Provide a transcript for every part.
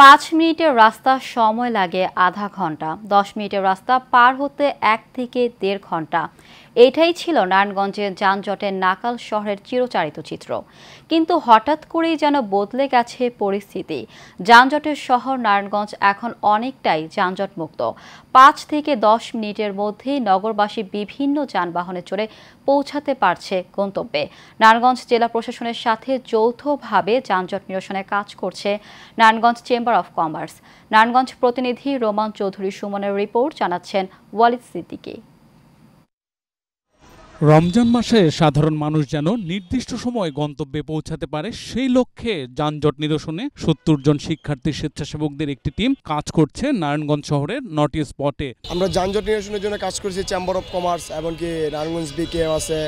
5 মিনিটের রাস্তা সময় লাগে আধা ঘন্টা, 10 মিনিটের রাস্তা পার হতে 1 থেকে 1.5 ঘন্টা। এটাই ছিল নারায়ণগঞ্জের যানজটের নাকাল শহরের চিরচারিত চিত্র। কিন্তু হঠাৎ করেই যেন বদলে গেছে পরিস্থিতি। যানজটের শহর নারায়ণগঞ্জ এখন অনেকটাই যানজট মুক্ত। 5 থেকে 10 মিনিটের মধ্যেই নগরবাসী বিভিন্ন যানবাহনে চড়ে পৌঁছাতে পারছে গন্তব্যে। নারায়ণগঞ্জ জেলা প্রশাসনের সাথে যৌথভাবে যানজট নিরসনে কাজ করছে Narayanganj chamber of commerce. Narayanganj প্রতিনিধি রোমান চৌধুরী সুমনের রিপোর্ট, জানাচ্ছেন ওয়ালিদ সিদ্দিকী। রমজান মাসে সাধারণ মানুষ যেন নির্দিষ্ট সময় গন্তব্যে পৌঁছাতে পারে সেই লক্ষ্যে যানজট নিরসনে 70 জন শিক্ষার্থী স্বেচ্ছাসেবকদের একটি টিম কাজ করছে নারায়ণগঞ্জ শহরের 9টি স্পটে। আমরা যানজট নিরসনের জন্য কাজ করছি চেম্বার অফ কমার্স এবং কি নারায়ণগঞ্জ বিকে আছে,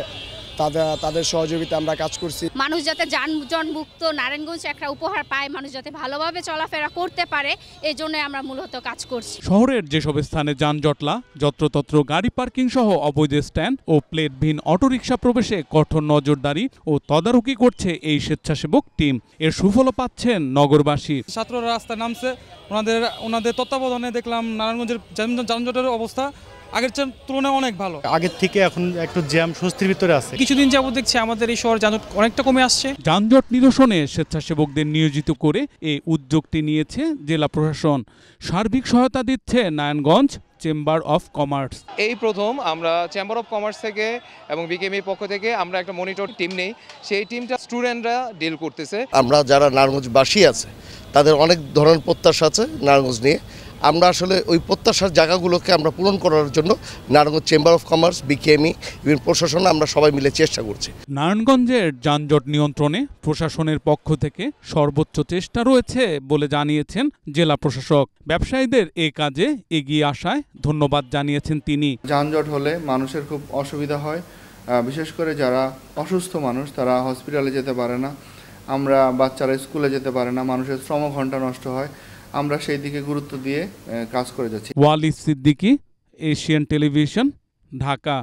তাদের সহযোগিতা আমরা কাজ করছি। মানুষ যাতে যানজট মুক্ত নারায়ণগঞ্জ একটা উপহার পায়, মানুষ যাতে ভালোভাবে চলাফেরা করতে পারে, এই জন্য আমরা মূলত কাজ করছি। শহরের যেসব স্থানে যানজটলা, যত্রতত্র গাড়ি পার্কিং সহ অবৈধ স্ট্যান্ড ও প্লেটবিহীন অটোরিকশা প্রবেশে কঠোর নজরদারি ও তদারকি করছে এই স্বেচ্ছাসেবক টিম। এর সুফল পাচ্ছেন নগরবাসী। ছাত্ররা রাস্তায় নামছে, ওনাদের তত্ত্বাবধানে দেখলাম নারায়ণগঞ্জের যানজটের অবস্থা আগের তুলনায় অনেক ভালো। আগের থেকে এখন একটু জ্যাম স্বস্তির ভিতরে আছে। কিছুদিন যাবত দেখছি আমাদের এই শহর যানজট অনেকটা কমে আসছে। যানজট নিরসনে স্বেচ্ছাসেবকদের নিয়োজিত করে এই উদ্যোগটি নিয়েছে জেলা প্রশাসন। সার্বিক সহায়তা দিচ্ছে নারায়ণগঞ্জ চেম্বার অফ কমার্স। এই প্রথম আমরা চেম্বার অফ কমার্স থেকে এবং বিকেএমইর পক্ষ থেকে আমরা একটা মনিটর টিম নেই, সেই টিমটা স্টুডেন্টরা ডিল করতেছে। আমরা যারা নারায়ণগঞ্জবাসী আছে তাদের অনেক ধরনের প্রত্যাশা আছে নারায়ণগঞ্জ নিয়ে। আমরা আসলে ওই প্রত্যাশার জায়গাগুলোকে আমরা পূরণ করার জন্য Narayanganj chamber of commerce, BKME, বিভিন্ন প্রশাসন আমরা সবাই মিলে চেষ্টা করছি। নারায়ণগঞ্জের যানজট নিয়ন্ত্রণে প্রশাসনের পক্ষ থেকে সর্বোচ্চ চেষ্টা রয়েছে বলে জানিয়েছেন জেলা প্রশাসক। ব্যবসায়ীদের এই কাজে এগিয়ে আসায় ধন্যবাদ জানিয়েছেন তিনি। যানজট হলে মানুষের খুব অসুবিধা হয়, বিশেষ করে যারা অসুস্থ মানুষ তারা হসপিটালে যেতে পারে না, আমরা বাচ্চারা স্কুলে যেতে পারে না, মানুষের শ্রম ঘন্টা নষ্ট হয়। আমরা সেই দিকে গুরুত্ব দিয়ে কাজ করে যাচ্ছি। Walid Siddiqui, Asian television, Dhaka.